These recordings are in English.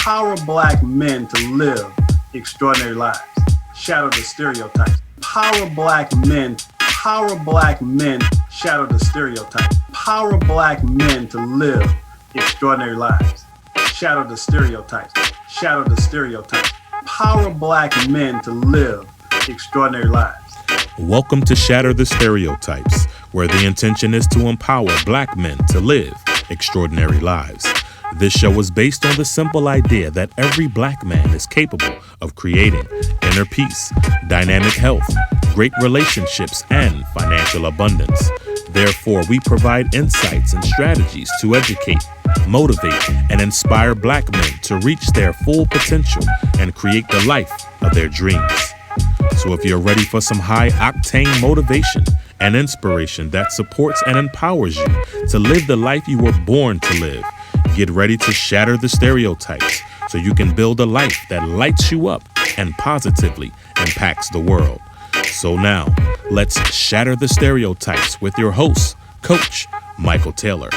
Empower Black men to live extraordinary lives. Shatter the stereotypes. Power Black men, shatter the stereotypes. Power Black men to live extraordinary lives. Shatter the stereotypes. Shatter the stereotypes. Power Black men to live extraordinary lives. Welcome to Shatter the Stereotypes, where the intention is to empower Black men to live extraordinary lives. This show is based on the simple idea that every Black man is capable of creating inner peace, dynamic health, great relationships, and financial abundance. Therefore, we provide insights and strategies to educate, motivate, and inspire Black men to reach their full potential and create the life of their dreams. So if you're ready for some high-octane motivation and inspiration that supports and empowers you to live the life you were born to live, get ready to shatter the stereotypes so you can build a life that lights you up and positively impacts the world. So now, let's shatter the stereotypes with your host, Coach Michael Taylor.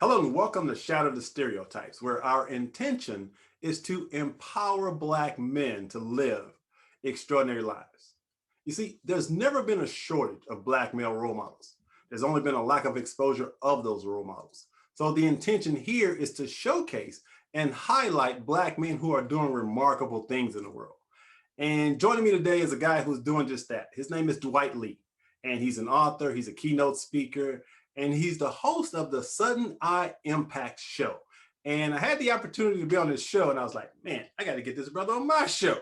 Hello and welcome to Shatter the Stereotypes, where our intention is to empower Black men to live extraordinary lives. You see, there's never been a shortage of Black male role models. There's only been a lack of exposure of those role models. So the intention here is to showcase and highlight Black men who are doing remarkable things in the world. And joining me today is a guy who's doing just that. His name is Dwight, and he's an author, he's a keynote speaker, and he's the host of the Sudden Eye Impact Show. And I had the opportunity to be on this show, and I was like, man, I got to get this brother on my show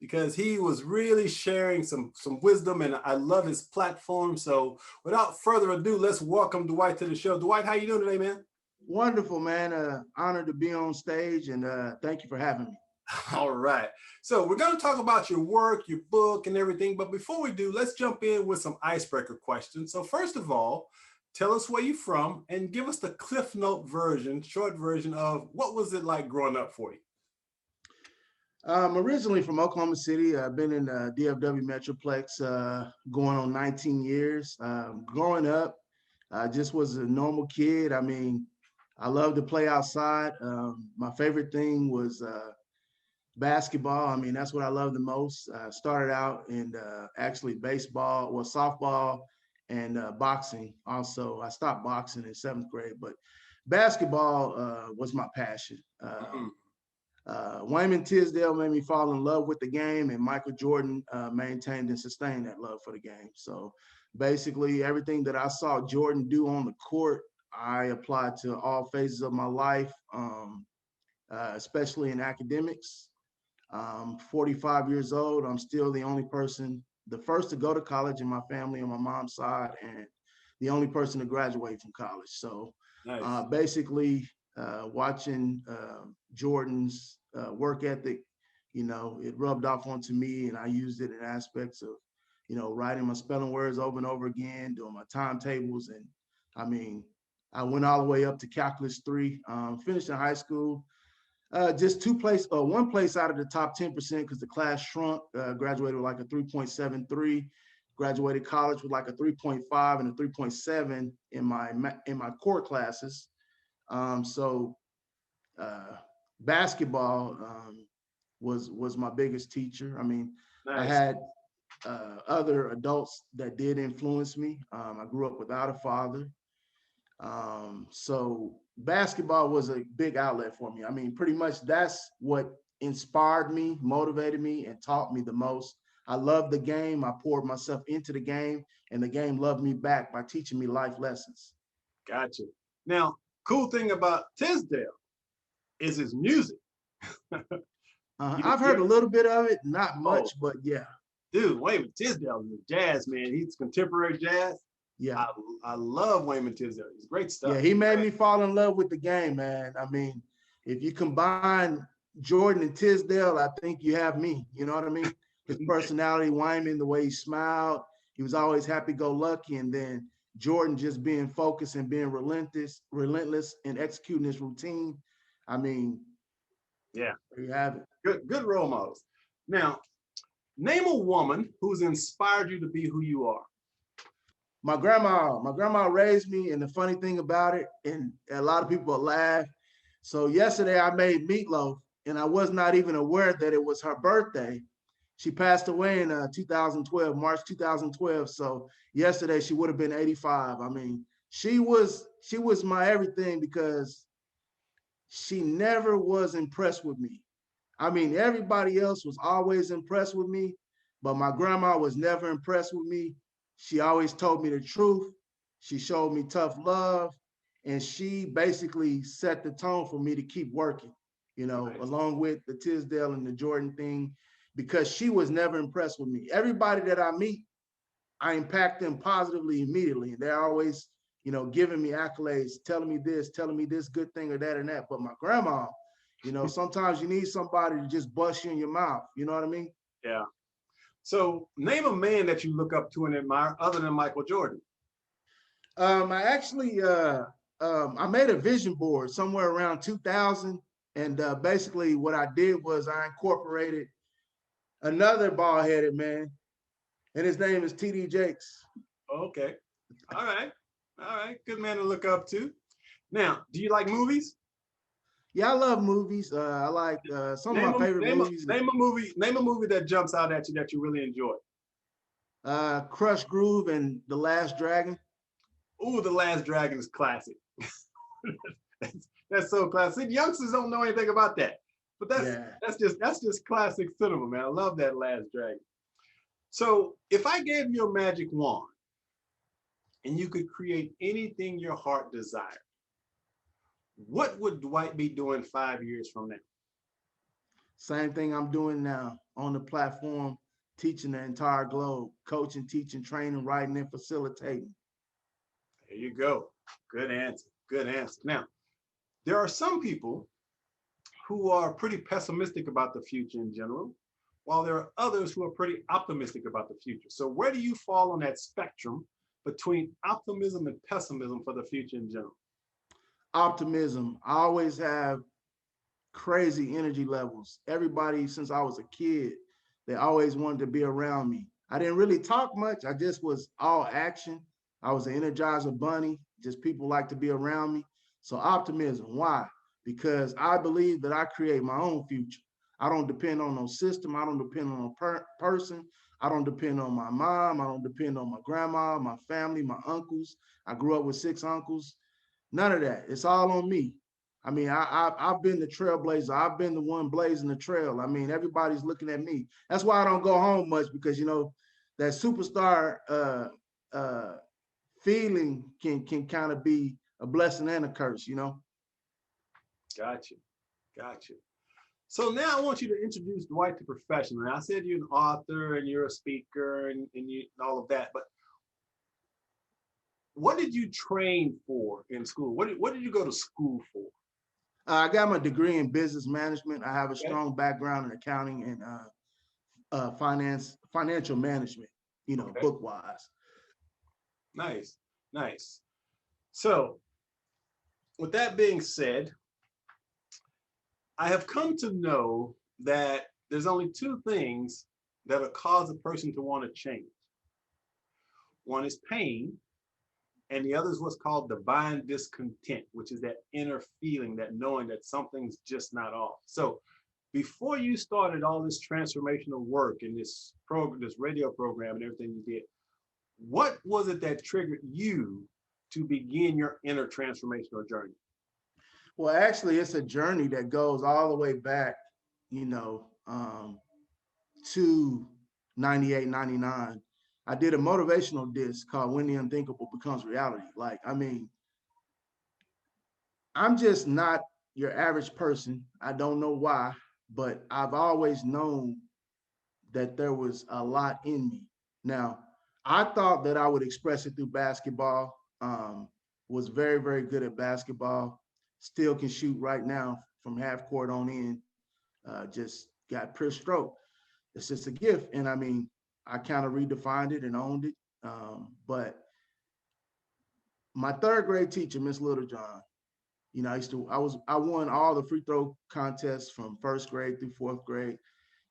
because he was really sharing some wisdom, and I love his platform. So without further ado, let's welcome Dwight to the show. Dwight, how you doing today, man? Wonderful, man. Honored to be on stage, and thank you for having me. All right. So we're going to talk about your work, your book, and everything. But before we do, let's jump in with some icebreaker questions. So first of all, tell us where you're from and give us the Cliff Note version, short version of what was it like growing up for you? I'm originally from Oklahoma City. I've been in the DFW Metroplex going on 19 years. Growing up, I just was a normal kid. I mean, I loved to play outside. My favorite thing was basketball. I mean, that's what I love the most. I started out in actually baseball, well, softball, and boxing. Also, I stopped boxing in 7th grade, but basketball was my passion. Wayman Tisdale made me fall in love with the game, and Michael Jordan maintained and sustained that love for the game. So basically, everything that I saw Jordan do on the court, I applied to all phases of my life, especially in academics. 45 years old, I'm still the only person, the first to go to college in my family on my mom's side, and the only person to graduate from college. So nice. Basically, watching Jordan's work ethic, it rubbed off onto me, and I used it in aspects of, writing my spelling words over and over again, doing my timetables. And I mean, I went all the way up to Calculus 3, finished in high school. Just one place out of the top 10% because the class shrunk. Graduated with like a 3.73. Graduated college with like a 3.5 and a 3.7 in my core classes. So basketball was my biggest teacher. I mean, nice. I had other adults that did influence me. I grew up without a father. So basketball was a big outlet for me. I mean, pretty much that's what inspired me, motivated me, and taught me the most. I loved the game. I poured myself into the game, and the game loved me back by teaching me life lessons. Gotcha. Now, cool thing about Tisdale is his music. I've heard a little bit of it, not much, but yeah. Dude, Wayman Tisdale is a jazz man. He's contemporary jazz. Yeah, I love Wayman Tisdale. It's great stuff. Yeah, he made me fall in love with the game, man. I mean, if you combine Jordan and Tisdale, I think you have me. You know what I mean? His personality, Wayman, the way he smiled, he was always happy-go-lucky, and then Jordan just being focused and being relentless in executing his routine. I mean, yeah, there you have it. Good role models. Now, Name a woman who's inspired you to be who you are. My grandma raised me, and the funny thing about it, and a lot of people laugh. So yesterday I made meatloaf, and I was not even aware that it was her birthday. She passed away in 2012, March 2012. So yesterday she would have been 85. I mean, she was my everything because she never was impressed with me. I mean, everybody else was always impressed with me, but my grandma was never impressed with me. She always told me the truth. She showed me tough love, and she basically set the tone for me to keep working, Nice. along with the Tisdale and the Jordan thing, because she was never impressed with me. Everybody that I meet, I impact them positively immediately. And they're always, giving me accolades, telling me this good thing or that and that. But my grandma, sometimes you need somebody to just bust you in your mouth. You know what I mean? Yeah. So name a man that you look up to and admire other than Michael Jordan. I actually I made a vision board somewhere around 2000, and basically what I did was I incorporated another bald headed man, and his name is TD Jakes. Okay. All right. All right. Good man to look up to. Now, do you like movies? Yeah, I love movies. I like some of my favorite movies. Name a movie that jumps out at you that you really enjoy. Crush Groove and The Last Dragon. Ooh, The Last Dragon is classic. that's so classic. Youngsters don't know anything about that, but Yeah. that's just classic cinema, man. I love that Last Dragon. So, if I gave you a magic wand and you could create anything your heart desired, what would Dwight be doing 5 years from now? Same thing I'm doing now on the platform, teaching the entire globe, coaching, teaching, training, writing, and facilitating. There you go. Good answer. Good answer. Now, there are some people who are pretty pessimistic about the future in general, while there are others who are pretty optimistic about the future. So, where do you fall on that spectrum between optimism and pessimism for the future in general? Optimism. I always have crazy energy levels. Everybody, since I was a kid, they always wanted to be around me. I didn't really talk much. I just was all action. I was an energizer bunny. Just people like to be around me. So optimism. Why? Because I believe that I create my own future. I don't depend on no system. I don't depend on a person. I don't depend on my mom. I don't depend on my grandma, my family, my uncles. I grew up with 6 uncles. None of that. It's all on me. I mean, I've been the trailblazer. I've been the one blazing the trail. I mean, everybody's looking at me. That's why I don't go home much, because that superstar uh, feeling can kind of be a blessing and a curse. Gotcha. Gotcha. So now I want you to introduce Dwight to professionally. I said you're an author and you're a speaker and all of that, but what did you train for in school? What did you go to school for? I got my degree in business management. I have a Okay. strong background in accounting and financial management. Okay. Book wise. Nice. Nice. So with that being said, I have come to know that there's only two things that'll cause a person to want to change. One is pain, and the other is what's called divine discontent, which is that inner feeling, that knowing that something's just not off. So before you started all this transformational work in this program, this radio program and everything you did, what was it that triggered you to begin your inner transformational journey? Well, actually, it's a journey that goes all the way back, you know, um, to 98, 99. I did a motivational disc called When the Unthinkable Becomes Reality. Like, I mean, I'm just not your average person. I don't know why, but I've always known that there was a lot in me. Now, I thought that I would express it through basketball. Was very, very good at basketball. Still can shoot right now from half court on in. Just got pure stroke. It's just a gift, and I mean, I kind of redefined it and owned it. But my third grade teacher, Miss Littlejohn, I won all the free throw contests from first grade through fourth grade.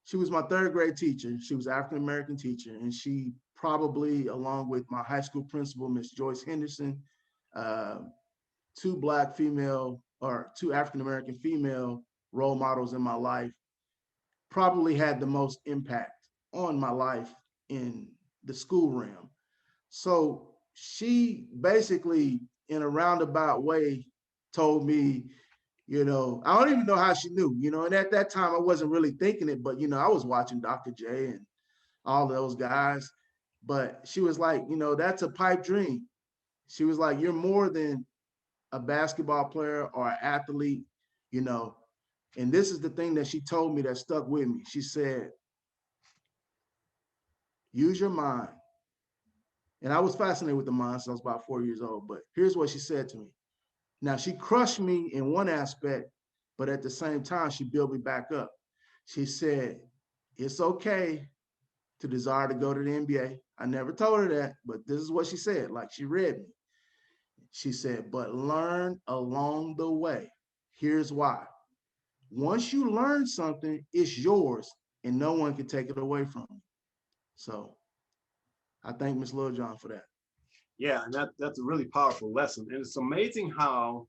She was my third grade teacher. She was African American teacher, and she probably, along with my high school principal, Miss Joyce Henderson, uh, two black female or two African American female role models in my life, probably had the most impact on my life in the school realm. So she basically, in a roundabout way, told me, I don't even know how she knew, and at that time I wasn't really thinking it, but I was watching Dr. J and all those guys. But she was like, that's a pipe dream. She was like, you're more than a basketball player or an athlete, you know. And this is the thing that she told me that stuck with me. She said, use your mind. And I was fascinated with the mind since I was about 4 years old. But here's what she said to me. Now, she crushed me in one aspect, but at the same time, she built me back up. She said, it's okay to desire to go to the NBA. I never told her that, but this is what she said. Like, she read me. She said, but learn along the way. Here's why. Once you learn something, it's yours and no one can take it away from you. So I thank Miss Littlejohn for that. Yeah, and that's a really powerful lesson. And it's amazing how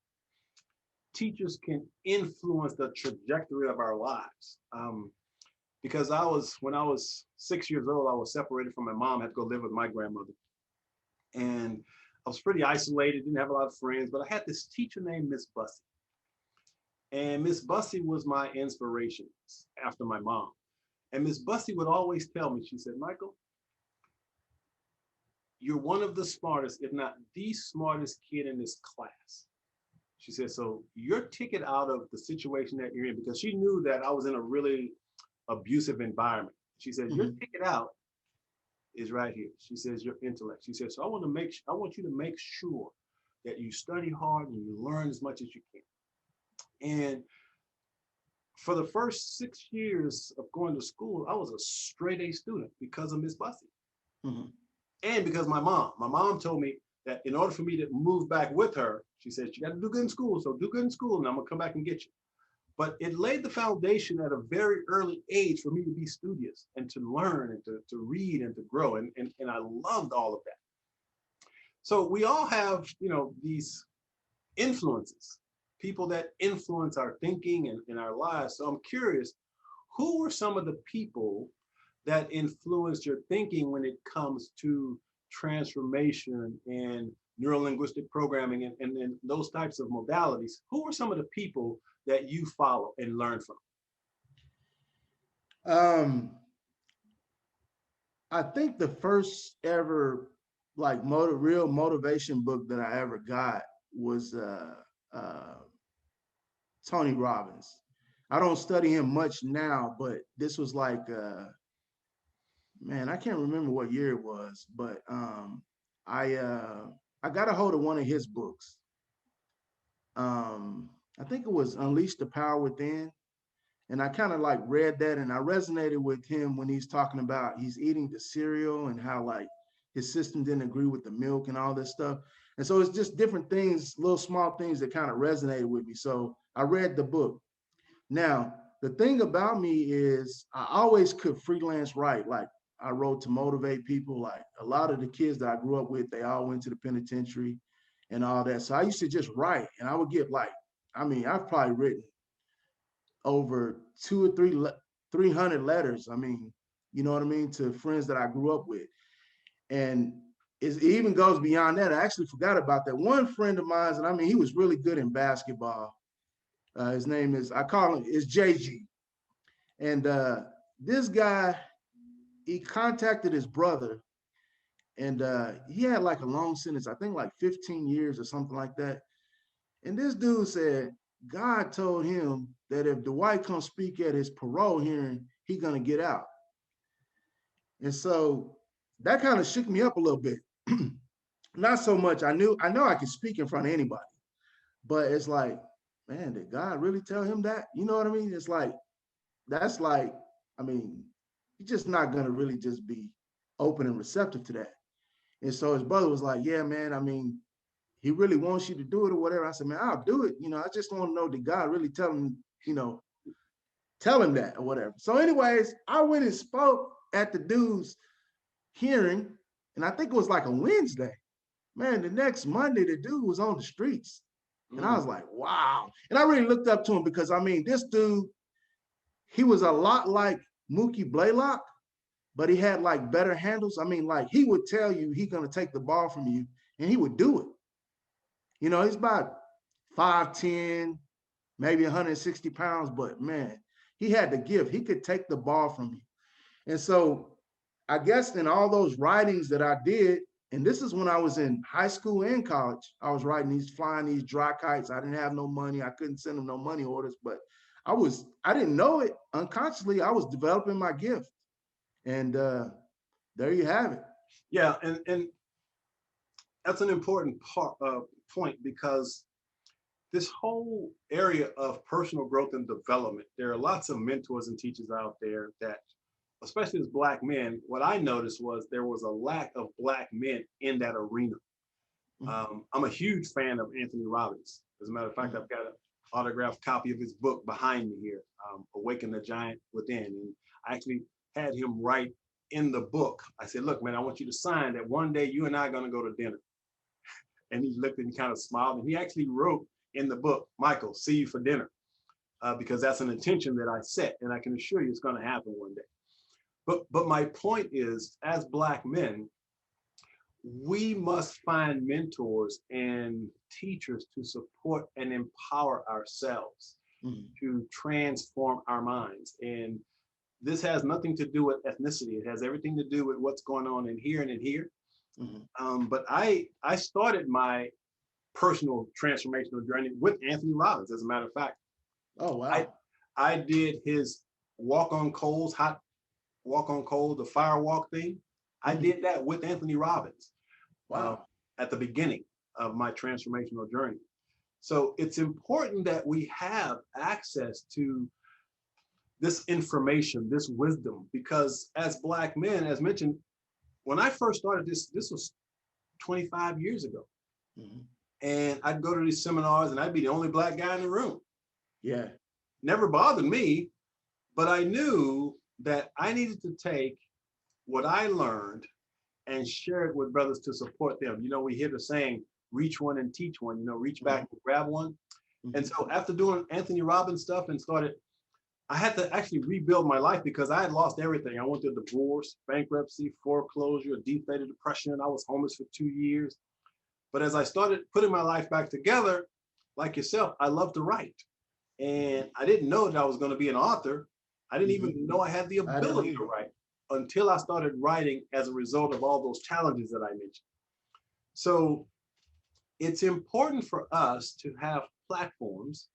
teachers can influence the trajectory of our lives. Because when I was 6 years old, I was separated from my mom, had to go live with my grandmother. And I was pretty isolated, didn't have a lot of friends, but I had this teacher named Miss Bussy. And Miss Bussy was my inspiration after my mom. And Miss Bussy would always tell me, she said, Michael, you're one of the smartest, if not the smartest kid in this class. She said, so your ticket out of the situation that you're in, because she knew that I was in a really abusive environment. She said, your ticket out is right here. She says, your intellect. She said, so I want you to make sure that you study hard and you learn as much as you can. And for the first 6 years of going to school, I was a straight A student because of Miss Bussy. And because my mom told me that in order for me to move back with her, she said, you got to do good in school. So do good in school and I'm going to come back and get you. But it laid the foundation at a very early age for me to be studious and to learn and to read and to grow. And I loved all of that. So we all have, these influences, people that influence our thinking and in our lives. So I'm curious, who were some of the people that influenced your thinking when it comes to transformation and neurolinguistic programming and those types of modalities? Who are some of the people that you follow and learn from? I think the first ever real motivation book that I ever got was Tony Robbins. I don't study him much now, but this was man, I can't remember what year it was, but I got a hold of one of his books. I think it was Unleash the Power Within. And I kind of read that and I resonated with him when he's talking about he's eating the cereal and how his system didn't agree with the milk and all this stuff. And so it's just different things, little small things that kind of resonated with me. So I read the book. Now, the thing about me is I always could freelance write. I wrote to motivate people. A lot of the kids that I grew up with, they all went to the penitentiary and all that. So I used to just write and I would get I've probably written over 300 letters. You know what I mean? To friends that I grew up with. And it even goes beyond that. I actually forgot about that. One friend of mine, and he was really good in basketball. His name is, I call him, is JG. And this guy, he contacted his brother and he had a long sentence, I think 15 years or something like that. And this dude said, God told him that if Dwight comes speak at his parole hearing, he's gonna get out. And so that kind of shook me up a little bit. Not so much. I know I could speak in front of anybody, but it's man, did God really tell him that? You know what I mean? It's he's just not gonna really just be open and receptive to that. And so his brother was like, yeah, man, he really wants you to do it or whatever. I said, man, I'll do it. I just want to know, did God really tell him tell him that or whatever. So anyways, I went and spoke at the dude's hearing, and I think it was like a Wednesday. Man, the next Monday, the dude was on the streets. And I was like, wow. And I really looked up to him because, I mean, this dude, he was a lot like Mookie Blaylock, but he had like better handles. I mean, like he would tell you he's going to take the ball from you and he would do it. You know, he's about 5'10", maybe 160 pounds, but man, he had the gift. He could take the ball from you. And so I guess in all those writings that I did, and this is when I was in high school and college, I was flying these dry kites. I didn't have no money. I couldn't send them no money orders, but I didn't know it unconsciously. I was developing my gift. And there you have it. Yeah, and that's an important point, because this whole area of personal growth and development, there are lots of mentors and teachers out there that, especially as Black men, what I noticed was there was a lack of Black men in that arena. I'm a huge fan of Anthony Robbins. As a matter of fact, I've got an autographed copy of his book behind me here, Awaken the Giant Within. And I actually had him write in the book. I said, look, man, I want you to sign that one day you and I are going to go to dinner. And he looked and kind of smiled. And he actually wrote in the book, Michael, see you for dinner, because that's an intention that I set. And I can assure you it's going to happen one day. But my point is, as Black men, we must find mentors and teachers to support and empower ourselves to transform our minds. And this has nothing to do with ethnicity. It has everything to do with what's going on in here and in here. But I started my personal transformational journey with Anthony Robbins, as a matter of fact. Oh, wow. I did his Walk on Coals, the fire walk thing. I did that with Anthony Robbins. Wow. At the beginning of my transformational journey. So it's important that we have access to this information, this wisdom, because as Black men, as mentioned, when I first started this was 25 years ago. And I'd go to these seminars and I'd be the only Black guy in the room. Yeah. Never bothered me, but I knew that I needed to take what I learned and share it with brothers to support them. You know, we hear the saying, reach one and teach one, you know, reach back and grab one. And so after doing Anthony Robbins stuff and I had to actually rebuild my life because I had lost everything. I went through divorce, bankruptcy, foreclosure, deep state of depression. I was homeless for 2 years. But as I started putting my life back together, like yourself, I love to write. And I didn't know that I was going to be an author. I didn't even know I had the ability to write until I started writing as a result of all those challenges that I mentioned. So it's important for us to have platforms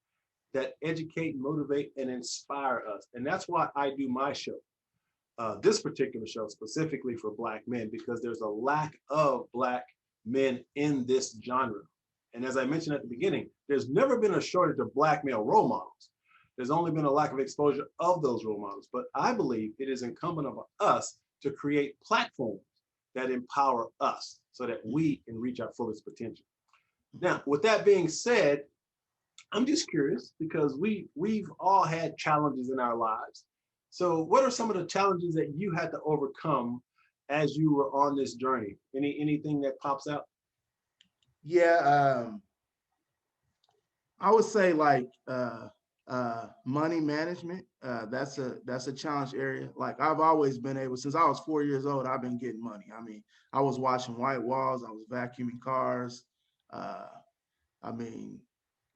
that educate, motivate, and inspire us. And that's why I do my show, this particular show specifically for Black men, because there's a lack of Black men in this genre. And as I mentioned at the beginning, there's never been a shortage of Black male role models. There's only been a lack of exposure of those role models. But I believe it is incumbent on us to create platforms that empower us so that we can reach our fullest potential. Now, with that being said, I'm just curious because we've all had challenges in our lives. So what are some of the challenges that you had to overcome as you were on this journey? Anything that pops out? Yeah, I would say like money management. That's a challenge area. Like I've always been able, since I was 4 years old, I've been getting money. I mean, I was washing white walls, I was vacuuming cars. I mean,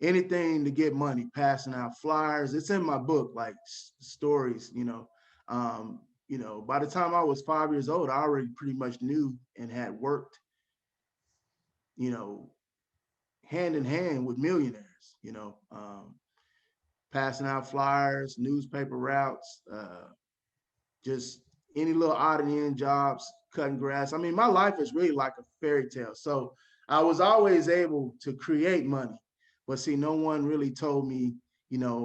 anything to get money, passing out flyers. It's in my book, like stories, you know. By the time I was 5 years old, I already pretty much knew and had worked, hand in hand with millionaires, passing out flyers, newspaper routes, just any little odd and end jobs, cutting grass. I mean, my life is really like a fairy tale. So I was always able to create money, but see, no one really told me,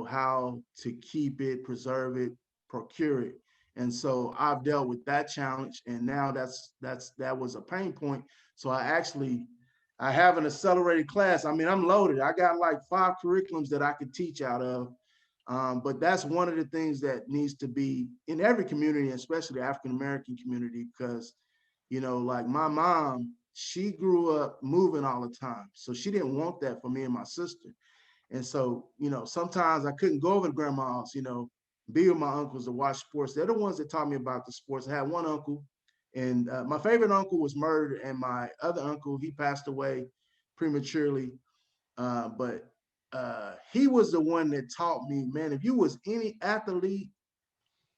how to keep it, preserve it, procure it. And so I've dealt with that challenge, and now that was a pain point. So I have an accelerated class. I mean, I'm loaded. I got like 5 curriculums that I could teach out of. But that's one of the things that needs to be in every community, especially the African-American community, because, like my mom, she grew up moving all the time. So she didn't want that for me and my sister. And so, sometimes I couldn't go over to grandma's, be with my uncles to watch sports. They're the ones that taught me about the sports. I had one uncle, and my favorite uncle was murdered, and my other uncle, he passed away prematurely. But he was the one that taught me, man, if you was any athlete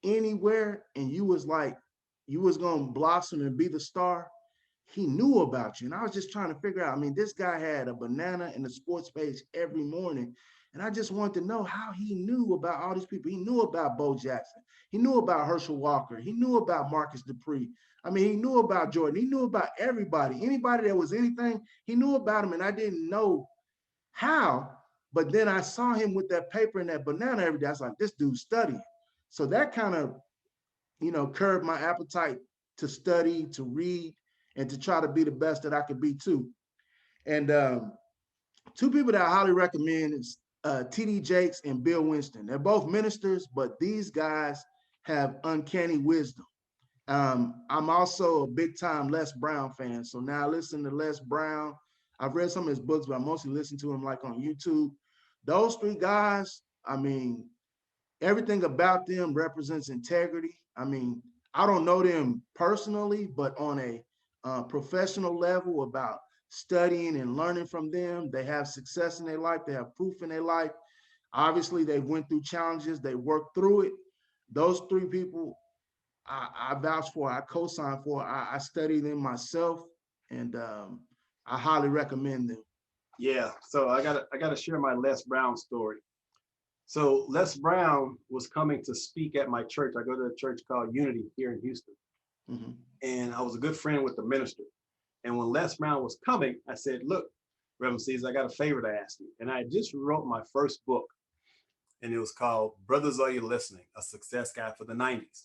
anywhere and you was gonna blossom and be the star, he knew about you. And I was just trying to figure out, I mean, this guy had a banana in the sports page every morning. And I just wanted to know how he knew about all these people. He knew about Bo Jackson. He knew about Herschel Walker. He knew about Marcus Dupree. I mean, he knew about Jordan. He knew about everybody. Anybody that was anything, he knew about him. And I didn't know how. But then I saw him with that paper and that banana every day. I was like, this dude's studying. So that kind of, curbed my appetite to study, to read, and to try to be the best that I could be too. And two people that I highly recommend is TD Jakes and Bill Winston. They're both ministers, but these guys have uncanny wisdom. I'm also a big time Les Brown fan. So now I listen to Les Brown. I've read some of his books, but I mostly listen to him like on YouTube. Those three guys, I mean, everything about them represents integrity. I mean, I don't know them personally, but on a professional level about studying and learning from them, they have success in their life. They have proof in their life. Obviously, they went through challenges. They worked through it. Those three people, I vouch for. I co-sign for. I study them myself, and I highly recommend them. Yeah. So I gotta share my Les Brown story. So Les Brown was coming to speak at my church. I go to a church called Unity here in Houston. Mm-hmm. And I was a good friend with the minister. And when Les Brown was coming, I said, look, Reverend Caesar, I got a favor to ask you. And I just wrote my first book, and it was called Brothers Are You Listening? A Success Guide for the 90s.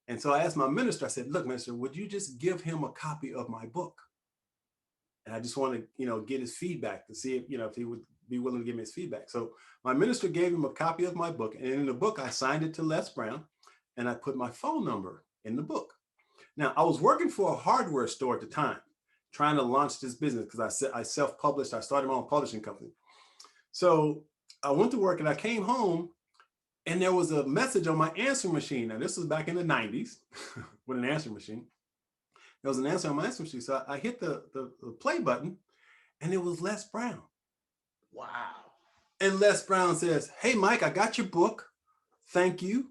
And so I asked my minister, I said, look, minister, would you just give him a copy of my book? And I just want to, get his feedback to see if he would be willing to give me his feedback. So my minister gave him a copy of my book. And in the book, I signed it to Les Brown, and I put my phone number in the book. Now, I was working for a hardware store at the time, trying to launch this business because I self-published. I started my own publishing company. So I went to work and I came home, and there was a message on my answering machine. Now, this was back in the 90s with an answering machine. There was an answer on my answering machine. So I hit the play button, and it was Les Brown. Wow. And Les Brown says, hey, Mike, I got your book. Thank you.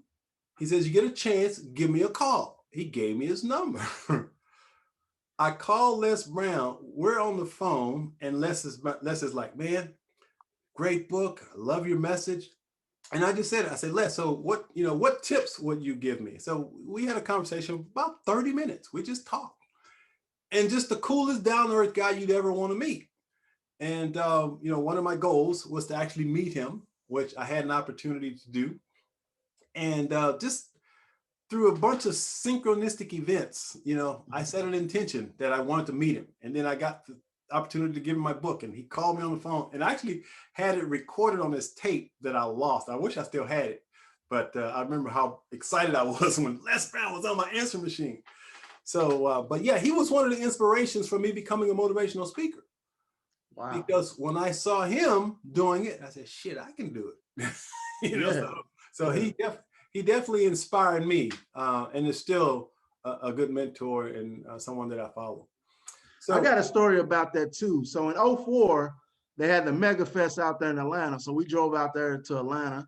He says, you get a chance, give me a call. He gave me his number. I called Les Brown. We're on the phone, and Les is like, man, great book. I love your message. And I just said, I said, Les, so what tips would you give me? So we had a conversation about 30 minutes. We just talked. And just the coolest down-to-earth guy you'd ever want to meet. And, one of my goals was to actually meet him, which I had an opportunity to do. And just through a bunch of synchronistic events, I set an intention that I wanted to meet him. And then I got the opportunity to give him my book, and he called me on the phone, and I actually had it recorded on this tape that I lost. I wish I still had it, but I remember how excited I was when Les Brown was on my answering machine. So, but yeah, he was one of the inspirations for me becoming a motivational speaker. Wow. Because when I saw him doing it, I said, shit, I can do it. So he definitely inspired me, and is still a good mentor and someone that I follow. So I got a story about that too. So in 2004, they had the Mega Fest out there in Atlanta. So we drove out there to Atlanta,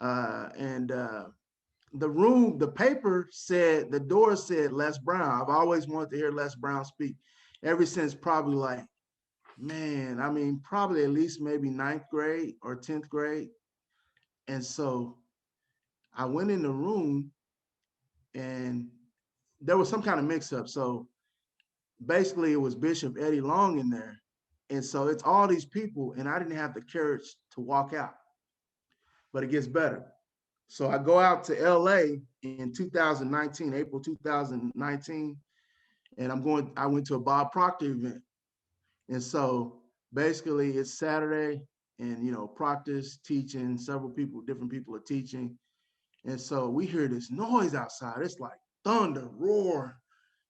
and the paper said, the door said Les Brown. I've always wanted to hear Les Brown speak ever since probably probably at least maybe 9th grade or 10th grade. And so I went in the room, and there was some kind of mix up. So basically it was Bishop Eddie Long in there. And so it's all these people, and I didn't have the courage to walk out, but it gets better. So I go out to LA in 2019, April 2019, and I went to a Bob Proctor event. And so basically it's Saturday, and Proctor's teaching, several people, different people are teaching. And so we hear this noise outside. It's like thunder, roar,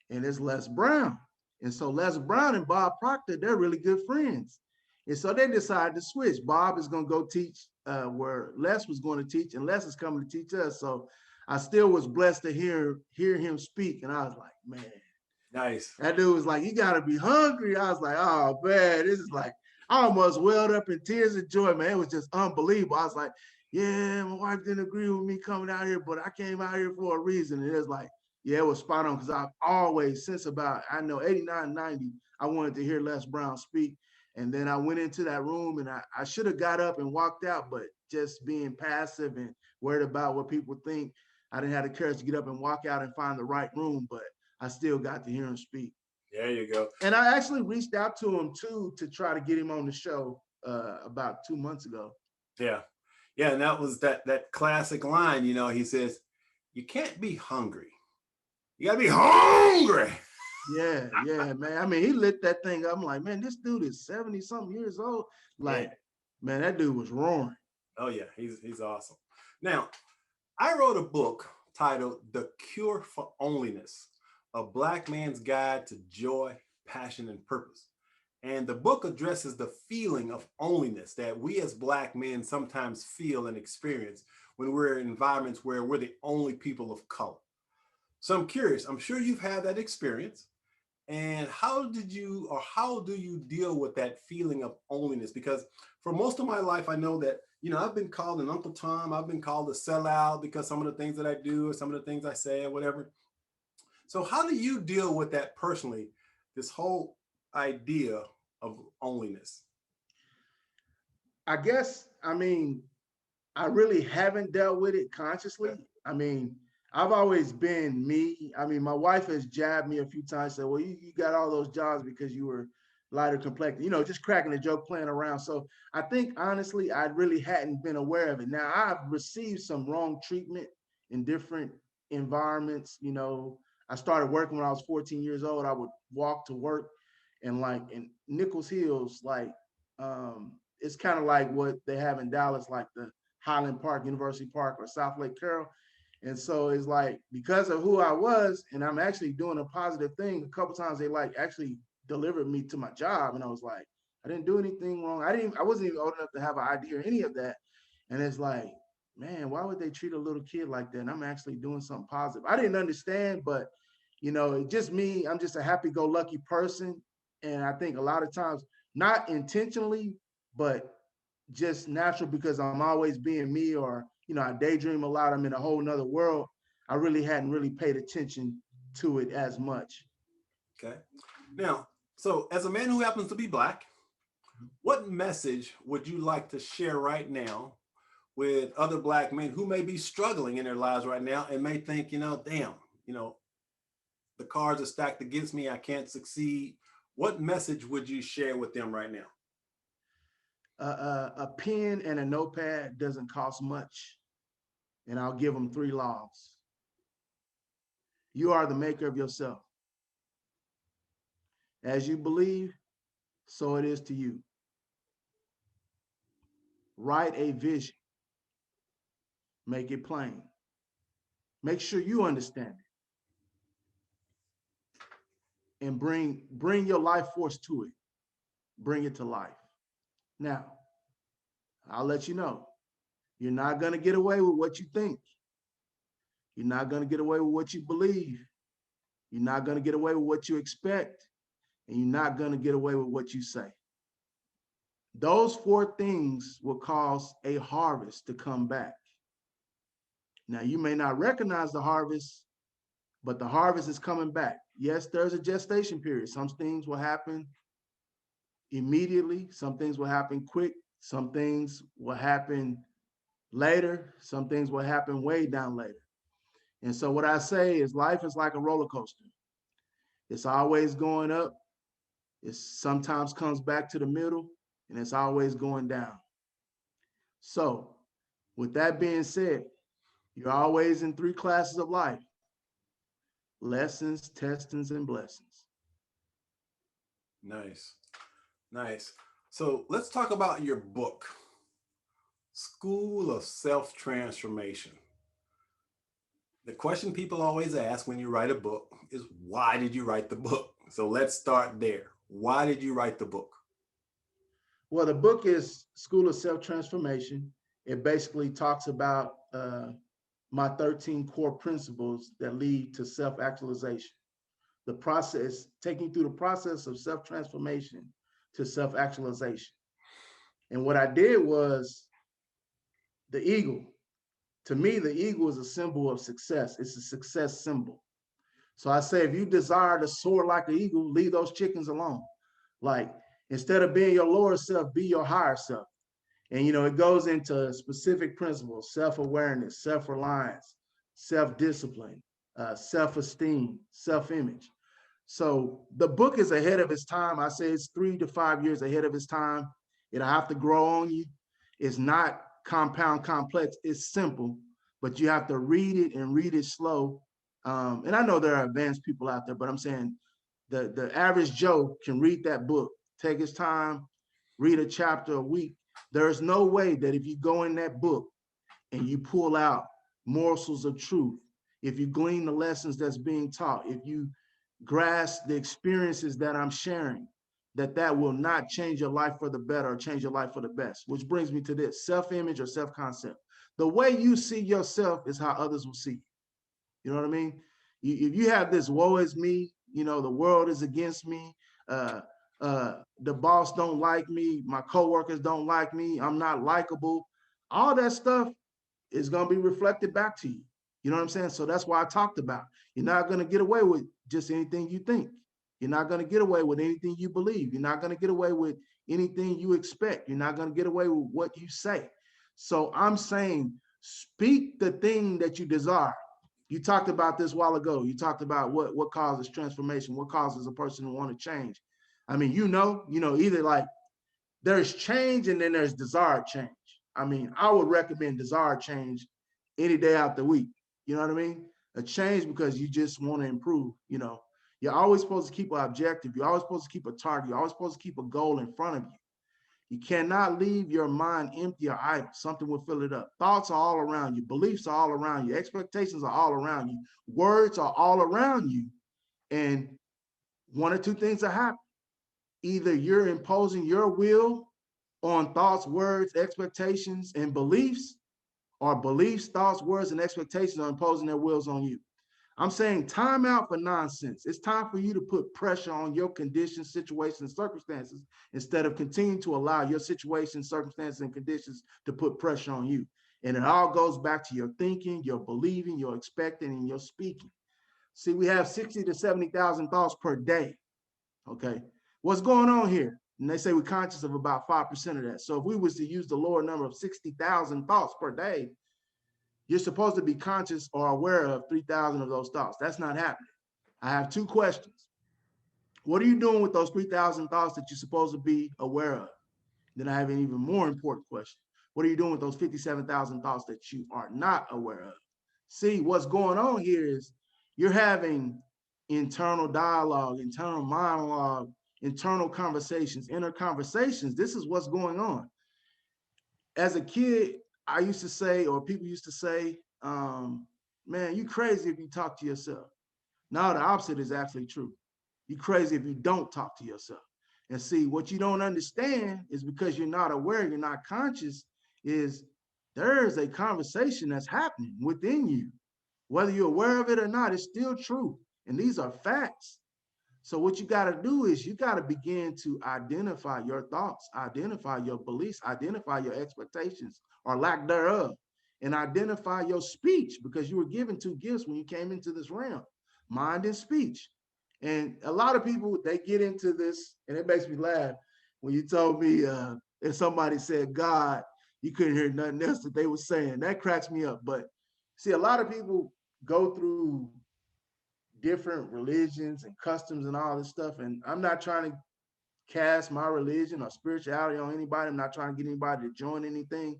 and it's Les Brown. And so Les Brown and Bob Proctor, they're really good friends. And so they decided to switch. Bob is going to go teach where Les was going to teach, and Les is coming to teach us. So I still was blessed to hear him speak. And I was like, man, Nice. that dude was like, you got to be hungry. I was like, oh, man, this is like, I almost welled up in tears of joy, man. It was just unbelievable. I was like, yeah, my wife didn't agree with me coming out here, but I came out here for a reason. And it was like, yeah, it was spot on because I've always, since about, I know, 89, 90, I wanted to hear Les Brown speak. And then I went into that room and I should have got up and walked out, but just being passive and worried about what people think, I didn't have the courage to get up and walk out and find the right room, but I still got to hear him speak. There you go. And I actually reached out to him too to try to get him on the show about 2 months ago. Yeah. Yeah. And that was that classic line, he says, you can't be hungry. You gotta be hungry. Yeah, man. I mean, he lit that thing up. I'm like, man, this dude is 70 something years old. Like, yeah. Man, that dude was roaring. Oh yeah, he's awesome. Now, I wrote a book titled The Cure for Onlyness, a Black Man's Guide to Joy, Passion, and Purpose. And the book addresses the feeling of onlyness that we as Black men sometimes feel and experience when we're in environments where we're the only people of color. So I'm curious, I'm sure you've had that experience. And how do you deal with that feeling of onlyness? Because for most of my life, I know that, I've been called an Uncle Tom. I've been called a sellout because some of the things that I do or some of the things I say or whatever. So how do you deal with that personally, this whole idea of onlyness? I guess, I really haven't dealt with it consciously. I've always been me. My wife has jabbed me a few times, said, well, you got all those jobs because you were lighter complected, just cracking a joke, playing around. So I think, honestly, I really hadn't been aware of it. Now, I've received some wrong treatment in different environments. I started working when I was 14 years old. I would walk to work and in Nichols Hills, it's kind of like what they have in Dallas, like the Highland Park, University Park, or South Lake Carroll. And so it's like, because of who I was, and I'm actually doing a positive thing, a couple times they actually delivered me to my job. And I was like, I didn't do anything wrong. I wasn't even old enough to have an ID or any of that. And it's like, man, why would they treat a little kid like that? And I'm actually doing something positive. I didn't understand, but it just me, I'm just a happy-go-lucky person. And I think a lot of times, not intentionally, but just natural, because I'm always being me, or I daydream a lot. I'm in a whole nother world. I really hadn't really paid attention to it as much. Okay. Now, so as a man who happens to be Black, what message would you like to share right now with other Black men who may be struggling in their lives right now and may think, damn, the cards are stacked against me. I can't succeed. What message would you share with them right now? A pen and a notepad doesn't cost much. And I'll give them 3 laws. You are the maker of yourself. As you believe, so it is to you. Write a vision. Make it plain. Make sure you understand it. And bring your life force to it. Bring it to life. Now, I'll let you know, you're not going to get away with what you think. You're not going to get away with what you believe. You're not going to get away with what you expect. And you're not going to get away with what you say. Those 4 things will cause a harvest to come back. Now, you may not recognize the harvest, but the harvest is coming back. Yes, there's a gestation period. Some things will happen immediately. Some things will happen quick. Some things will happen later. Some things will happen way down later. And so what I say is, life is like a roller coaster. It's always going up. It sometimes comes back to the middle, and it's always going down. So with that being said, you're always in 3 classes of life: lessons, testings, and blessings. Nice. Nice. So let's talk about your book, School of Self-Transformation. The question people always ask when you write a book is, why did you write the book? So let's start there. Why did you write the book? Well, the book is School of Self-Transformation. It basically talks about my 13 core principles that lead to self-actualization. The process, taking you through the process of self-transformation to self-actualization. And what I did was the eagle. To me, the eagle is a symbol of success. It's a success symbol. So I say, if you desire to soar like an eagle, leave those chickens alone. Like, instead of being your lower self, be your higher self. And, it goes into specific principles: self-awareness, self-reliance, self-discipline, self-esteem, self-image. So the book is ahead of its time. I say it's 3 to 5 years ahead of its time. It'll have to grow on you. It's not compound complex. It's simple, but you have to read it and read it slow. And I know there are advanced people out there, but I'm saying the average Joe can read that book, take his time, read a chapter a week. There's no way that if you go in that book and you pull out morsels of truth, if you glean the lessons that's being taught, if you grasp the experiences that I'm sharing, that will not change your life for the better or change your life for the best. Which brings me to this: self-image or self-concept. The way you see yourself is how others will see you. You know what I mean? If you have this woe is me, the world is against me, the boss don't like me, my coworkers don't like me, I'm not likable, all that stuff is going to be reflected back to you. You know what I'm saying? So that's why I talked about, you're not going to get away with just anything you think. You're not going to get away with anything you believe. You're not going to get away with anything you expect. You're not going to get away with what you say. So I'm saying, speak the thing that you desire. You talked about this a while ago. You talked about what causes transformation, what causes a person to want to change. I mean, either like there's change and then there's desired change. I mean, I would recommend desired change any day out the week. You know what I mean? A change because you just want to improve. You're always supposed to keep an objective. You're always supposed to keep a target. You're always supposed to keep a goal in front of you. You cannot leave your mind empty or idle. Something will fill it up. Thoughts are all around you. Beliefs are all around you. Expectations are all around you. Words are all around you. And one or two things are happening. Either you're imposing your will on thoughts, words, expectations, and beliefs, or beliefs, thoughts, words, and expectations are imposing their wills on you. I'm saying time out for nonsense. It's time for you to put pressure on your conditions, situations, circumstances, instead of continuing to allow your situations, circumstances, and conditions to put pressure on you. And it all goes back to your thinking, your believing, your expecting, and your speaking. See, we have 60 to 70,000 thoughts per day. Okay. What's going on here? And they say we're conscious of about 5% of that. So if we was to use the lower number of 60,000 thoughts per day, you're supposed to be conscious or aware of 3,000 of those thoughts. That's not happening. I have two questions. What are you doing with those 3,000 thoughts that you're supposed to be aware of? Then I have an even more important question. What are you doing with those 57,000 thoughts that you are not aware of? See, what's going on here is you're having internal dialogue, internal monologue, internal conversations, inner conversations. This is what's going on. As a kid, I used to say, or people used to say, man, you crazy if you talk to yourself. Now the opposite is actually true. You crazy if you don't talk to yourself. And see, what you don't understand is because you're not aware, you're not conscious, is there is a conversation that's happening within you. Whether you're aware of it or not, it's still true. And these are facts. So what you got to do is you got to begin to identify your thoughts, identify your beliefs, identify your expectations or lack thereof, and identify your speech, because you were given two gifts when you came into this realm, mind and speech. And a lot of people, they get into this, and it makes me laugh when you told me if somebody said God, you couldn't hear nothing else that they were saying. That cracks me up. But see, a lot of people go through different religions and customs and all this stuff. And I'm not trying to cast my religion or spirituality on anybody. I'm not trying to get anybody to join anything.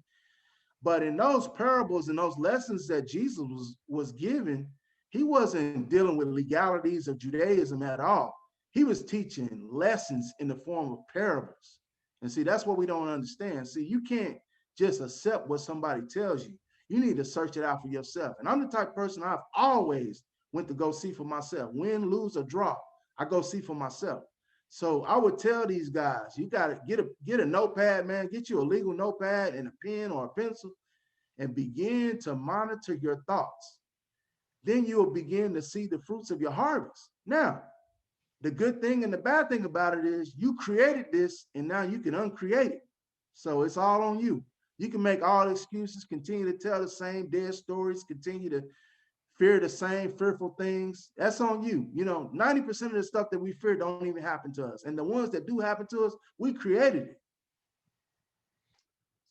But in those parables and those lessons that Jesus was given, he wasn't dealing with legalities of Judaism at all. He was teaching lessons in the form of parables. And see, that's what we don't understand. See, you can't just accept what somebody tells you. You need to search it out for yourself. And I'm the type of person I've always went to go see for myself. Win, lose, or draw, I go see for myself. So I would tell these guys, you got to get a notepad, man. Get you a legal notepad and a pen or a pencil, and begin to monitor your thoughts. Then you will begin to see the fruits of your harvest. Now, the good thing and the bad thing about it is you created this and now you can uncreate it. So it's all on you. You can make all excuses, continue to tell the same dead stories, continue to fear the same fearful things. That's on you. 90% of the stuff that we fear don't even happen to us. And the ones that do happen to us, we created it.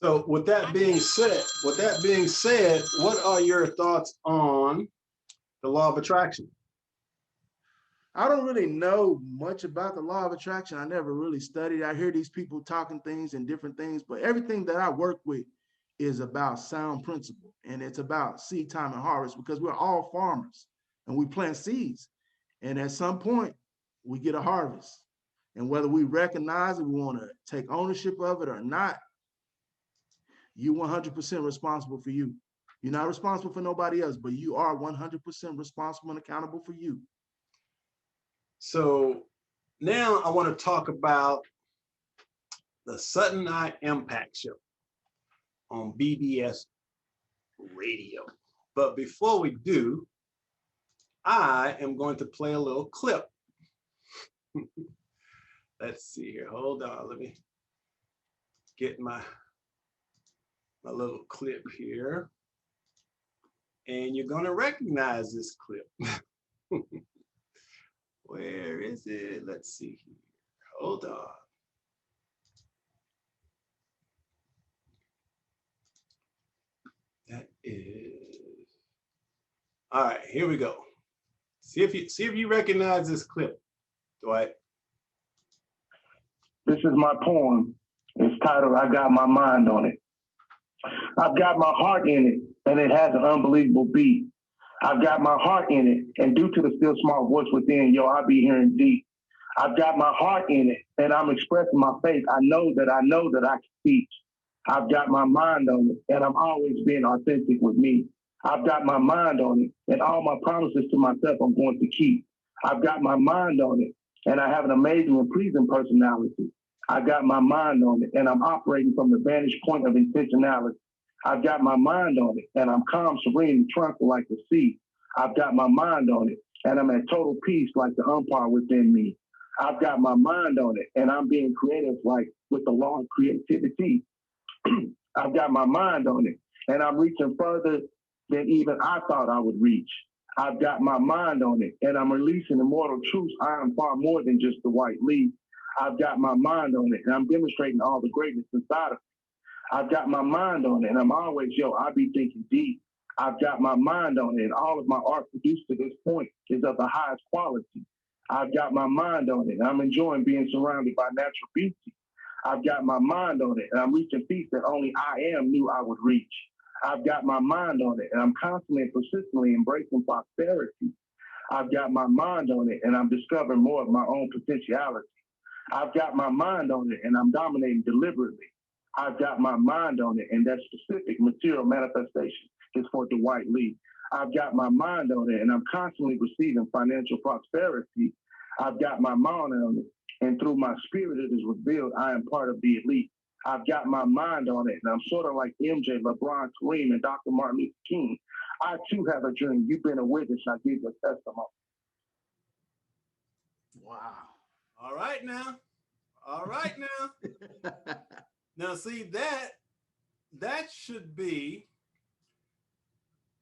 So with that being said, what are your thoughts on the law of attraction? I don't really know much about the law of attraction. I never really studied. I hear these people talking things and different things, but everything that I work with is about sound principle, and it's about seed time and harvest, because we're all farmers and we plant seeds. And at some point, we get a harvest. And whether we recognize it, we want to take ownership of it or not, you're 100% responsible for you. You're not responsible for nobody else, but you are 100% responsible and accountable for you. So now I want to talk about the Sutton I Impact Show on BBS Radio. But before we do, I am going to play a little clip. Let's see here. Hold on. Let me get my little clip here. And you're going to recognize this clip. Where is it? Let's see here. Hold on. That is. All right, here we go. See if you recognize this clip, Dwight. This is my poem. It's titled "I Got My Mind on It." I've got my heart in it, and it has an unbelievable beat. I've got my heart in it, and due to the still small voice within, I'll be hearing deep. I've got my heart in it, and I'm expressing my faith. I know that I can teach. I've got my mind on it, and I'm always being authentic with me. I've got my mind on it, and all my promises to myself I'm going to keep. I've got my mind on it, and I have an amazing and pleasing personality. I got my mind on it, and I'm operating from the vantage point of intentionality. I've got my mind on it, and I'm calm, serene, and tranquil like the sea. I've got my mind on it, and I'm at total peace like the umpire within me. I've got my mind on it, and I'm being creative like with the law of creativity. I've got my mind on it, and I'm reaching further than even I thought I would reach. I've got my mind on it, and I'm releasing immortal truths. I am far more than just the white leaf. I've got my mind on it, and I'm demonstrating all the greatness inside of me. I've got my mind on it, and I'm always, I be thinking deep. I've got my mind on it, and all of my art produced to this point is of the highest quality. I've got my mind on it, and I'm enjoying being surrounded by natural beauty. I've got my mind on it, and I'm reaching peace that only I am knew I would reach. I've got my mind on it, and I'm constantly and persistently embracing prosperity. I've got my mind on it, and I'm discovering more of my own potentiality. I've got my mind on it, and I'm dominating deliberately. I've got my mind on it, and that specific material manifestation is for Dwight Lee. I've got my mind on it, and I'm constantly receiving financial prosperity. I've got my mind on it, and through my spirit it is revealed I am part of the elite. I've got my mind on it, and I'm sort of like MJ, LeBron, Kareem, and Dr. Martin Luther King. I too have a dream. You've been a witness. I give you a testimony. Wow. All right now. All right now. Now see, that should be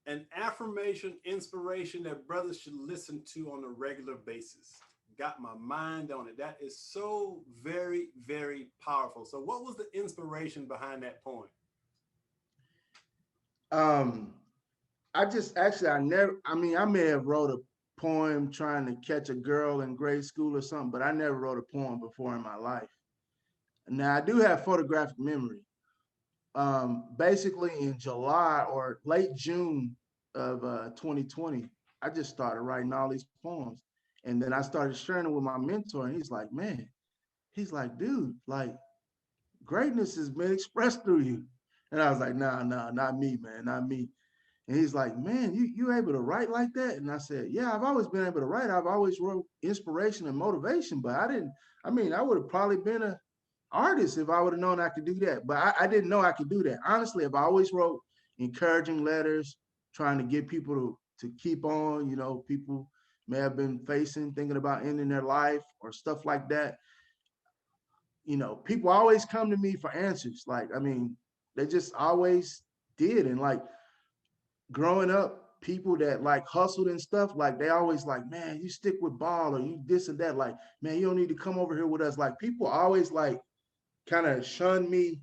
an affirmation, inspiration that brothers should listen to on a regular basis. Got my mind on it. That is so very, very powerful. So what was the inspiration behind that poem? I may have wrote a poem trying to catch a girl in grade school or something, but I never wrote a poem before in my life. Now I do have photographic memory. Basically in July or late June of 2020, I just started writing all these poems. And then I started sharing it with my mentor, and he's like, dude, like, greatness has been expressed through you. And I was like, nah, nah, not me, man, not me. And he's like, man, you able to write like that? And I said, yeah, I've always been able to write. I've always wrote inspiration and motivation, but I would have probably been a artist if I would have known I could do that. But I didn't know I could do that. Honestly, if I always wrote encouraging letters, trying to get people to keep on, people may have been thinking about ending their life or stuff like that. People always come to me for answers. Like, I mean, they just always did. And like growing up, people that like hustled and stuff, like they always like, man, you stick with ball or you this and that. Like, man, you don't need to come over here with us. Like people always like kind of shun me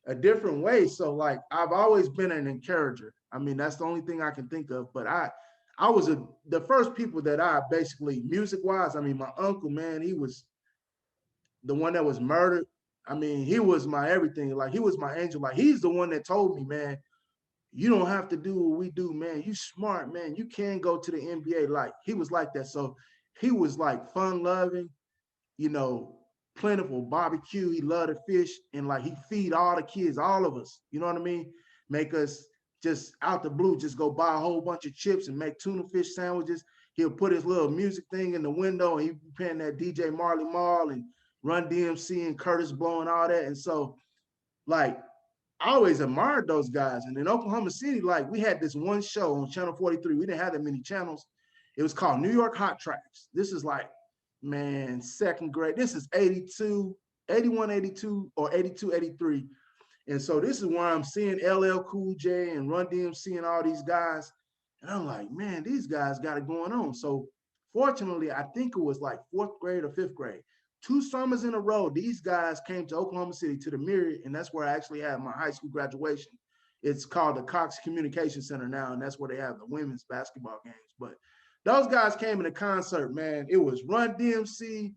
a different way. So like I've always been an encourager. I mean, that's the only thing I can think of. But I was the first people that I basically music wise. I mean, my uncle, man, he was the one that was murdered. I mean, he was my everything. Like he was my angel. Like he's the one that told me, man, you don't have to do what we do, man. You smart, man. You can go to the NBA. Like he was like that. So he was like fun loving, you know, plentiful barbecue. He loved to fish and like he feed all the kids, all of us. You know what I mean? Make us just out the blue, just go buy a whole bunch of chips and make tuna fish sandwiches. He'll put his little music thing in the window and he be playing that DJ Marley Marl and Run DMC and Curtis Blow and all that. And so like I always admired those guys. And in Oklahoma City, like we had this one show on Channel 43. We didn't have that many channels. It was called New York Hot Tracks. This is like, man, second grade. This is 82, 81, 82, or 82, 83. And so this is where I'm seeing LL Cool J and Run DMC and all these guys. And I'm like, man, these guys got it going on. So fortunately, I think it was like fourth grade or fifth grade. 2 summers in a row, these guys came to Oklahoma City to the Myriad, and that's where I actually had my high school graduation. It's called the Cox Communication Center now, and that's where they have the women's basketball games. But those guys came in a concert, man. It was Run DMC,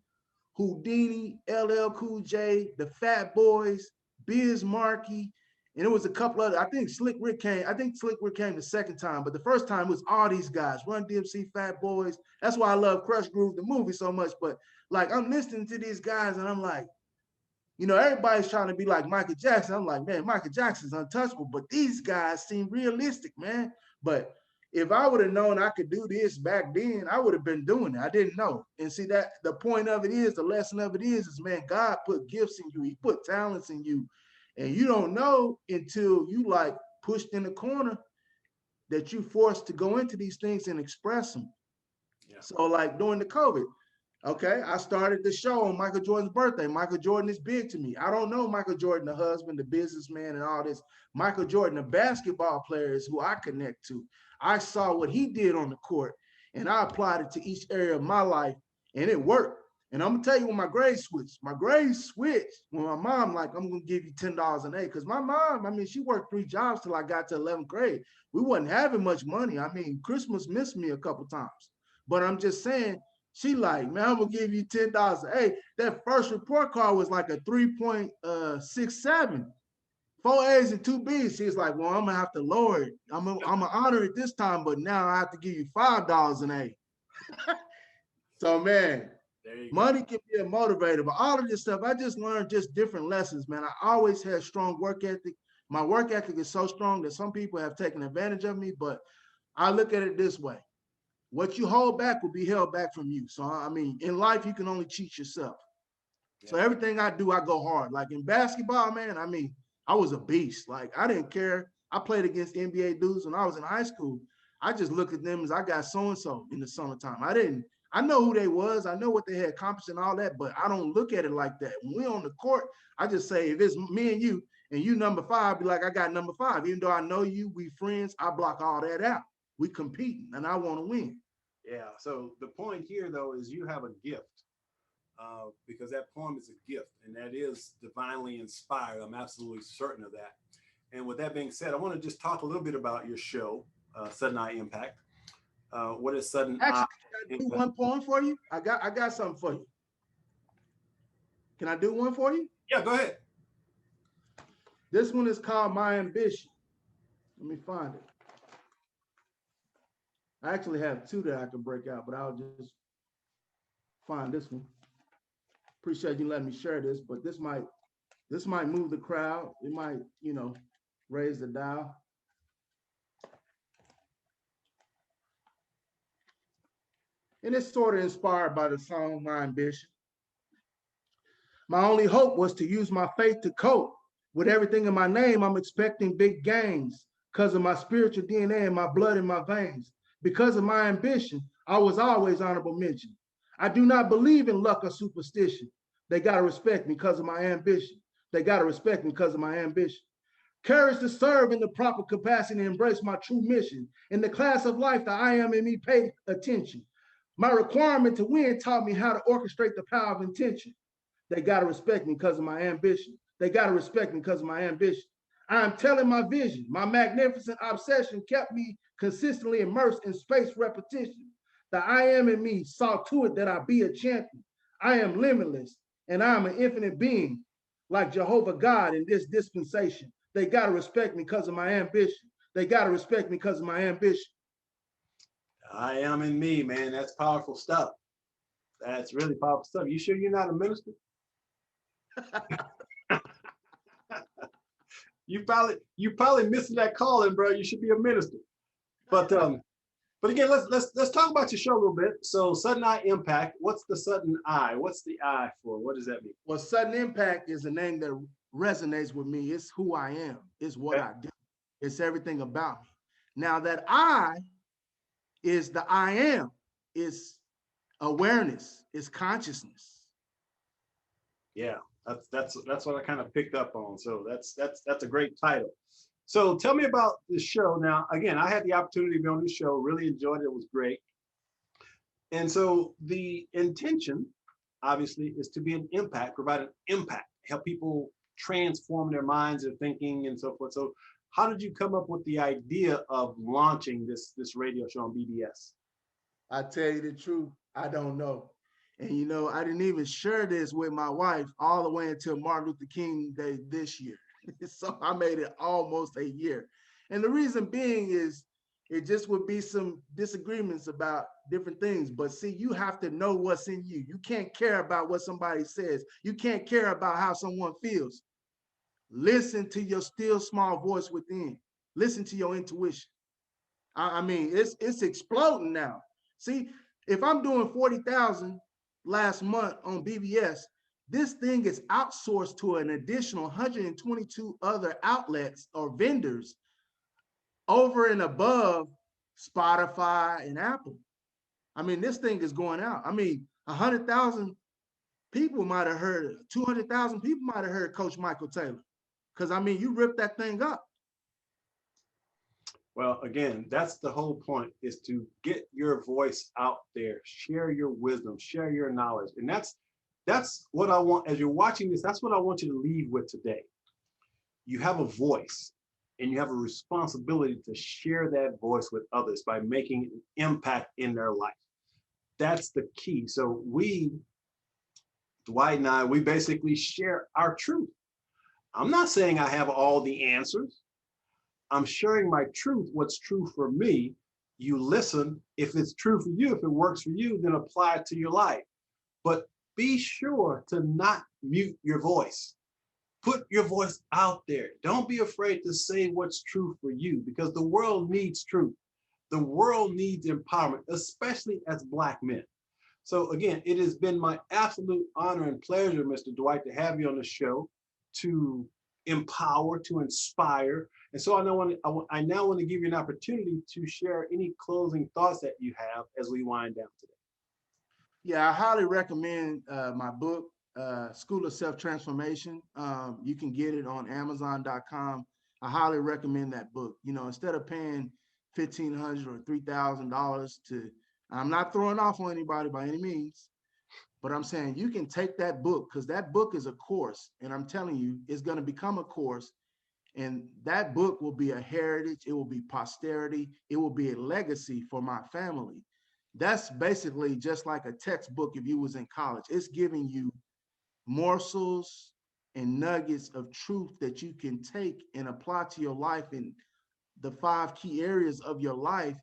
Houdini, LL Cool J, the Fat Boys, Biz Markie, and it was a couple other. I think Slick Rick came. I think Slick Rick came the second time, but the first time was all these guys, Run DMC, Fat Boys. That's why I love Crush Groove, the movie, so much. But like I'm listening to these guys, and I'm like, everybody's trying to be like Michael Jackson. I'm like, man, Michael Jackson's untouchable, but these guys seem realistic, man. But if I would have known I could do this back then, I would have been doing it. I didn't know. And see that the point of it is, the lesson of it is man, God put gifts in you. He put talents in you. And you don't know until you like pushed in the corner that you forced to go into these things and express them. Yeah. So like during the COVID, okay, I started the show on Michael Jordan's birthday. Michael Jordan is big to me. I don't know Michael Jordan, the husband, the businessman, and all this. Michael Jordan, the basketball player, is who I connect to. I saw what he did on the court, and I applied it to each area of my life, and it worked. And I'm gonna tell you when my grades switched. My grades switched when my mom like, I'm gonna give you $10 an A, because my mom, I mean, she worked 3 jobs till I got to 11th grade. We wasn't having much money. I mean, Christmas missed me a couple times, but I'm just saying. She like, man, I'm gonna give you $10. Hey, that first report card was like a 3.67, 4 A's and 2 B's. She's like, well, I'm gonna have to lower it. I'm gonna honor it this time, but now I have to give you $5 an A. So man, money can be a motivator, but all of this stuff, I just learned just different lessons, man. I always had strong work ethic. My work ethic is so strong that some people have taken advantage of me, but I look at it this way. What you hold back will be held back from you. So, I mean, in life, you can only cheat yourself. Yeah. So everything I do, I go hard. Like in basketball, man, I mean, I was a beast. Like I didn't care. I played against NBA dudes when I was in high school. I just looked at them as I got so-and-so in the summertime. I know who they was. I know what they had accomplished and all that, but I don't look at it like that. When we're on the court, I just say, if it's me and you number 5, be like, I got number 5. Even though I know you, we friends, I block all that out. We competing, and I want to win. Yeah. So the point here, though, is you have a gift, because that poem is a gift, and that is divinely inspired. I'm absolutely certain of that. And with that being said, I want to just talk a little bit about your show, Sudden Eye Impact. What is Sudden Eye? Can I do one poem for you? I got something for you. Can I do one for you? Yeah, go ahead. This one is called My Ambition. Let me find it. I actually have 2 that I can break out, but I'll just find this one. Appreciate you letting me share this, but this might This might move the crowd. It might, raise the dial. And it's sort of inspired by the song My Ambition. My only hope was to use my faith to cope. With everything in my name, I'm expecting big gains because of my spiritual DNA and my blood in my veins. Because of my ambition, I was always honorable mention. I do not believe in luck or superstition. They got to respect me because of my ambition. They got to respect me because of my ambition. Courage to serve in the proper capacity and embrace my true mission. In the class of life, the I am in me paid attention. My requirement to win taught me how to orchestrate the power of intention. They got to respect me because of my ambition. They got to respect me because of my ambition. I am telling my vision. My magnificent obsession kept me consistently immersed in space repetition. The I am in me saw to it that I be a champion. I am limitless and I am an infinite being like Jehovah God in this dispensation. They got to respect me because of my ambition. They got to respect me because of my ambition. I am in me, man. That's powerful stuff. That's really powerful stuff. You sure you're not a minister? you probably missing that calling, bro. You should be a minister. But again, let's talk about your show a little bit. So sudden eye impact. What's the sudden eye? What's the eye for? What does that mean? Well, sudden impact is a name that resonates with me. It's who I am. It's what I do. It's everything about me. Now that I is the I am. It's awareness. It's consciousness. Yeah, that's what I kind of picked up on. So that's a great title. So tell me about the show. Now, again, I had the opportunity to be on the show. Really enjoyed it. It was great. And so the intention, obviously, is to be an impact, provide an impact, help people transform their minds, their thinking, and so forth. So, how did you come up with the idea of launching this radio show on BBS? I tell you the truth, I don't know. And I didn't even share this with my wife all the way until Martin Luther King Day this year. So I made it almost a year. And the reason being is it just would be some disagreements about different things. But see, you have to know what's in you. You can't care about what somebody says. You can't care about how someone feels. Listen to your still small voice within. Listen to your intuition. I mean, it's exploding now. See, if I'm doing 40,000 last month on BBS, this thing is outsourced to an additional 122 other outlets or vendors over and above Spotify and Apple. I mean, this thing is going out. I mean, 100,000 people might have heard, 200,000 people might have heard Coach Michael Taylor. Because, I mean, you ripped that thing up. Well, again, that's the whole point, is to get your voice out there, share your wisdom, share your knowledge. And that's what I want. As you're watching this, that's what I want you to leave with today. You have a voice and you have a responsibility to share that voice with others by making an impact in their life. That's the key. So Dwight and I, we basically share our truth. I'm not saying I have all the answers. I'm sharing my truth, what's true for me. You listen. If it's true for you, if it works for you, then apply it to your life. But be sure to not mute your voice. Put your voice out there. Don't be afraid to say what's true for you, because the world needs truth. The world needs empowerment, especially as Black men. So again, it has been my absolute honor and pleasure, Mr. Dwight, to have you on the show, to empower, to inspire. And so I now want to give you an opportunity to share any closing thoughts that you have as we wind down today. Yeah, I highly recommend my book, School of Self-Transformation. You can get it on Amazon.com. I highly recommend that book. Instead of paying $1,500 or $3,000 to, I'm not throwing off on anybody by any means, but I'm saying you can take that book, because that book is a course, and I'm telling you, it's going to become a course. And that book will be a heritage. It will be posterity. It will be a legacy for my family. That's basically just like a textbook if you was in college. It's giving you morsels and nuggets of truth that you can take and apply to your life in the 5 key areas of your life,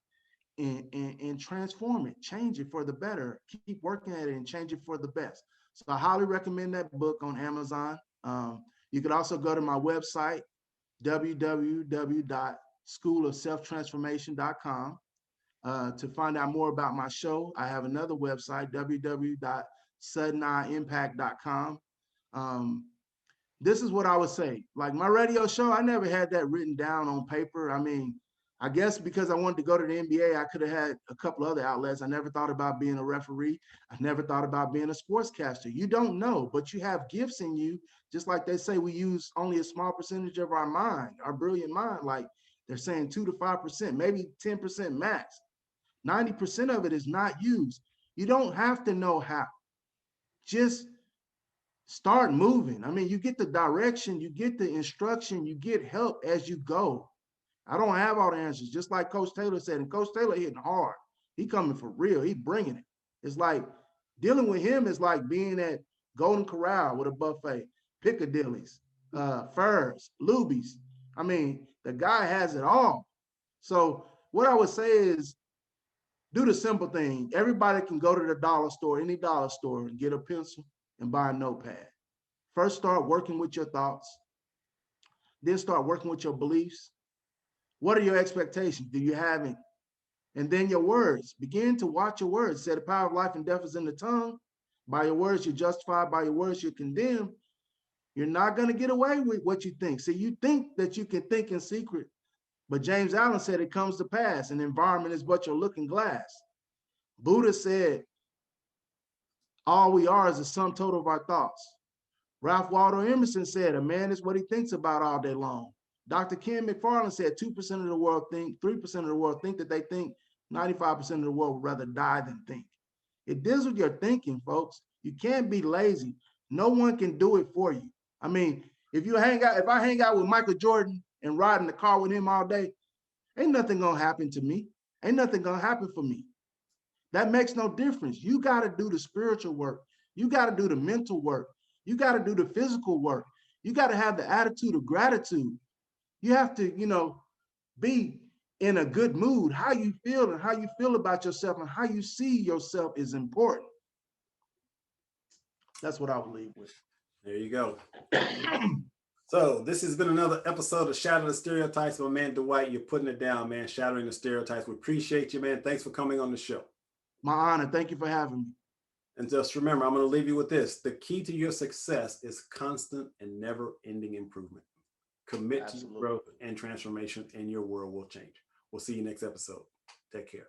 and transform it, change it for the better, keep working at it and change it for the best. So I highly recommend that book on Amazon. You You could also go to my website, www.schoolofselftransformation.com, to find out more about my show. I have another website, www.suddenimpact.com. This is what I would say. Like my radio show, I never had that written down on paper. I mean, I guess because I wanted to go to the NBA, I could have had a couple other outlets. I never thought about being a referee. I never thought about being a sportscaster. You don't know, but you have gifts in you. Just like they say, we use only a small percentage of our mind, our brilliant mind. Like they're saying 2 to 5%, maybe 10% max. 90% of it is not used. You don't have to know how. Just start moving. I mean, you get the direction, you get the instruction, you get help as you go. I don't have all the answers, just like Coach Taylor said. And Coach Taylor hitting hard. He coming for real. He bringing it. It's like dealing with him is like being at Golden Corral with a buffet, Piccadilly's, Furs, Luby's. I mean, the guy has it all. So what I would say is do the simple thing. Everybody can go to the dollar store, any dollar store, and get a pencil and buy a notepad. First, start working with your thoughts. Then start working with your beliefs. What are your expectations? Do you have any? And then your words. Begin to watch your words. Say the power of life and death is in the tongue. By your words, you're justified. By your words, you're condemned. You're not going to get away with what you think. See, you think that you can think in secret, but James Allen said it comes to pass. An environment is but your looking glass. Buddha said, all we are is the sum total of our thoughts. Ralph Waldo Emerson said, a man is what he thinks about all day long. Dr. Ken McFarland said 2% of the world think, 3% of the world think that they think, 95% of the world would rather die than think. It deals with your thinking, folks. You can't be lazy. No one can do it for you. I mean, if I hang out with Michael Jordan and ride in the car with him all day, ain't nothing gonna happen to me. Ain't nothing gonna happen for me. That makes no difference. You gotta do the spiritual work. You gotta do the mental work. You gotta do the physical work. You gotta have the attitude of gratitude. You have to, be in a good mood. How you feel and how you feel about yourself and how you see yourself is important. That's what I would leave with. There you go. So this has been another episode of Shatter the Stereotypes. My man, Dwight, you're putting it down, man. Shattering the stereotypes. We appreciate you, man. Thanks for coming on the show. My honor. Thank you for having me. And just remember, I'm going to leave you with this. The key to your success is constant and never-ending improvement. Commit to growth and transformation, and your world will change. We'll see you next episode. Take care.